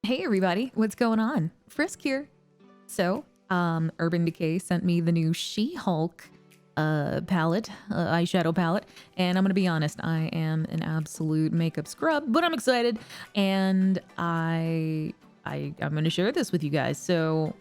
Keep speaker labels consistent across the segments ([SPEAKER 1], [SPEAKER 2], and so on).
[SPEAKER 1] Hey everybody, what's going on? Friskk here. So, Urban Decay sent me the new She Hulk palette, eyeshadow palette, and I'm gonna be honest, I am an absolute makeup scrub, but I'm excited, and I'm gonna share this with you guys. So,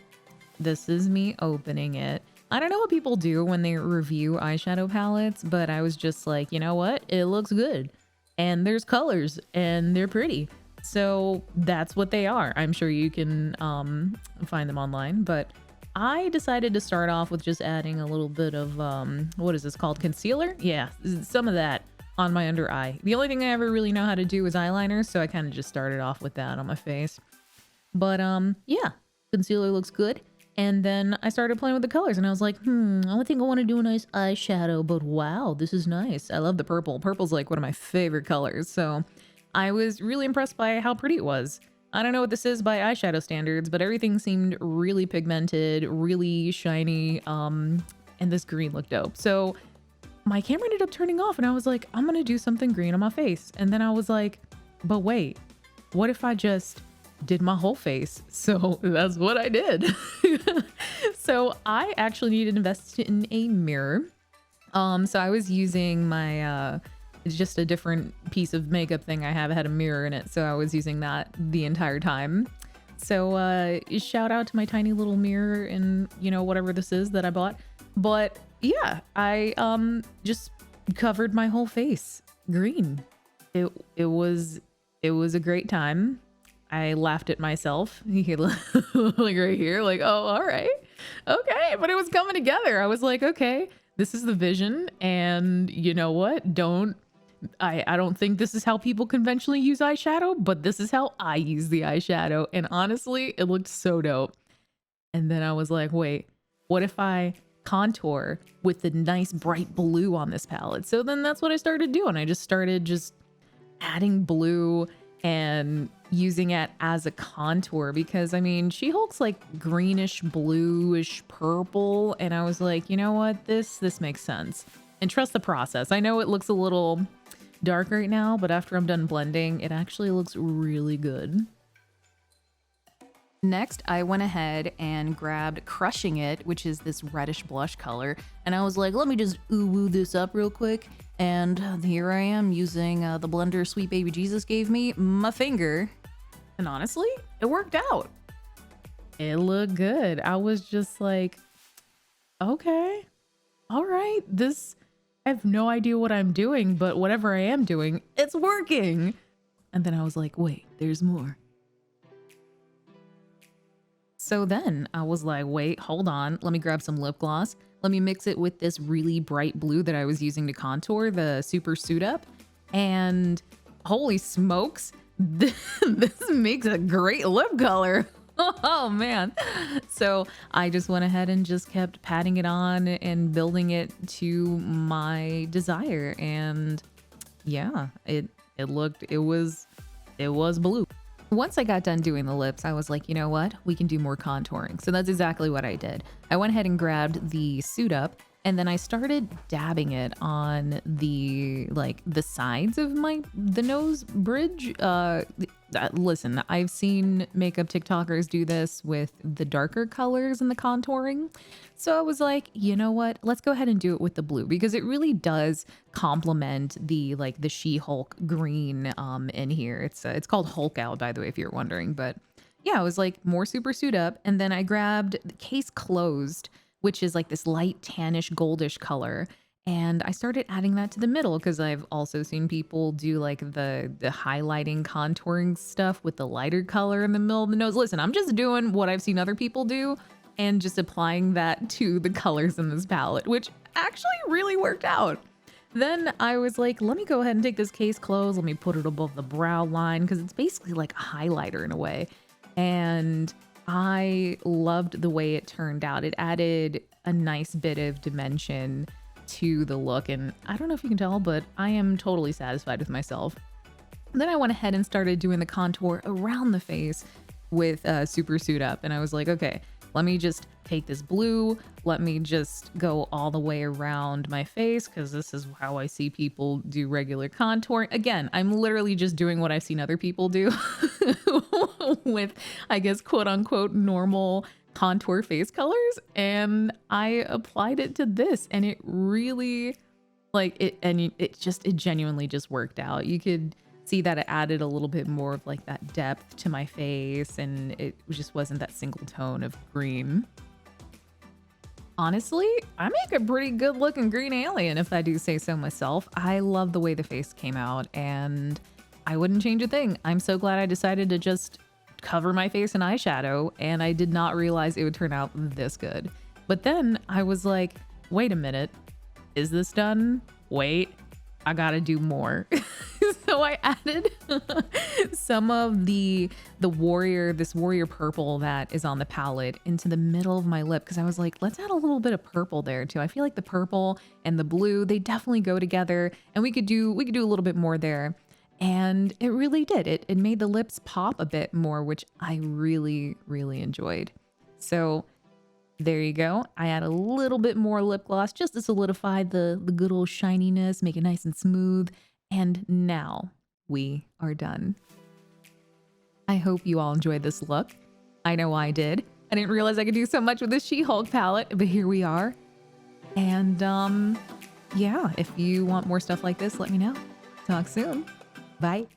[SPEAKER 1] this is me opening it. I don't know what people do when they review eyeshadow palettes, but I was just like, you know what? It looks good. And there's colors and they're pretty. So that's what they are. I'm sure you can find them online, but I decided to start off with just adding a little bit of what is this called? Concealer? Yeah, some of that on my under eye. The only thing I ever really know how to do is eyeliner, so I kind of just started off with that on my face. But yeah, concealer looks good. And then I started playing with the colors and I was like, I think I want to do a nice eyeshadow, but wow, this is nice. I love the purple. Purple's like one of my favorite colors. So I was really impressed by how pretty it was. I don't know what this is by eyeshadow standards, but everything seemed really pigmented, really shiny, and this green looked dope. So my camera ended up turning off and I was like, I'm gonna do something green on my face. And then I was like, but wait, what if I just did my whole face? So that's what I did. So I actually needed to invest in a mirror. So I was using my it's just a different piece of makeup thing I have. It had a mirror in it, so I was using that the entire time. So shout out to my tiny little mirror and whatever this is that I bought. But yeah, I just covered my whole face green. It was a great time. I laughed at myself, like right here, like, oh, all right, okay. But it was coming together. I was like, okay, this is the vision. And you know what? I don't think this is how people conventionally use eyeshadow, but this is how I use the eyeshadow. And honestly, it looked so dope. And then I was like, wait, what if I contour with the nice bright blue on this palette? So then that's what I started doing. I just started adding blue and using it as a contour because I mean, She Hulk's like greenish, bluish, purple. And I was like, you know what? This makes sense. And trust the process. I know it looks a little dark right now, but after I'm done blending, it actually looks really good. Next, I went ahead and grabbed Crushing It, which is this reddish blush color. And I was like, let me just ooh-woo this up real quick. And here I am using the blender Sweet Baby Jesus gave me, my finger. And honestly, it worked out. It looked good. I was just like, okay, all right, I have no idea what I'm doing, but whatever I am doing, it's working. And then I was like, wait, there's more. So then I was like, wait, hold on. Let me grab some lip gloss. Let me mix it with this really bright blue that I was using to contour, the Super Suit Up. And holy smokes, this makes a great lip color. Oh man. So I just went ahead and just kept patting it on and building it to my desire. And yeah, it was blue. Once I got done doing the lips, I was like, you know what? We can do more contouring. So that's exactly what I did. I went ahead and grabbed the Suit Up and then I started dabbing it on the sides of the nose bridge. Listen, I've seen makeup TikTokers do this with the darker colors and the contouring. So I was like, you know what? Let's go ahead and do it with the blue because it really does complement the She Hulk green in here. It's called Hulk Out, by the way, if you're wondering. But yeah, I was like more Super Suit Up, and then I grabbed the Case Closed, which is like this light tannish goldish color. And I started adding that to the middle because I've also seen people do like the highlighting contouring stuff with the lighter color in the middle of the nose. Listen, I'm just doing what I've seen other people do and just applying that to the colors in this palette, which actually really worked out. Then I was like, let me go ahead and take this Case Closed. Let me put it above the brow line because it's basically like a highlighter in a way. And I loved the way it turned out. It added a nice bit of dimension to the look, and I don't know if you can tell, but I am totally satisfied with myself. Then I went ahead and started doing the contour around the face with Super Suit Up, and I was like, okay, let me just take this blue, let me just go all the way around my face, because this is how I see people do regular contouring. Again, I'm literally just doing what I've seen other people do with, I guess, quote unquote, normal contour face colors. And I applied it to this, and it really, like, it genuinely just worked out. You could see that it added a little bit more of like that depth to my face, and it just wasn't that single tone of green. Honestly, I make a pretty good looking green alien, if I do say so myself. I love the way the face came out, and I wouldn't change a thing. I'm so glad I decided to just cover my face in eyeshadow, and I did not realize it would turn out this good. But then I was like, wait a minute, is this done? Wait, I gotta do more. So I added some of this warrior purple that is on the palette into the middle of my lip, because I was like, let's add a little bit of purple there too. I feel like the purple and the blue, they definitely go together, and we could do a little bit more there. And it really did. It made the lips pop a bit more, which I really, really enjoyed. So there you go. I add a little bit more lip gloss just to solidify the good old shininess, make it nice and smooth. And now we are done. I hope you all enjoyed this look. I know I did. I didn't realize I could do so much with this She-Hulk palette, but here we are. And yeah, if you want more stuff like this, let me know. Talk soon. Bye.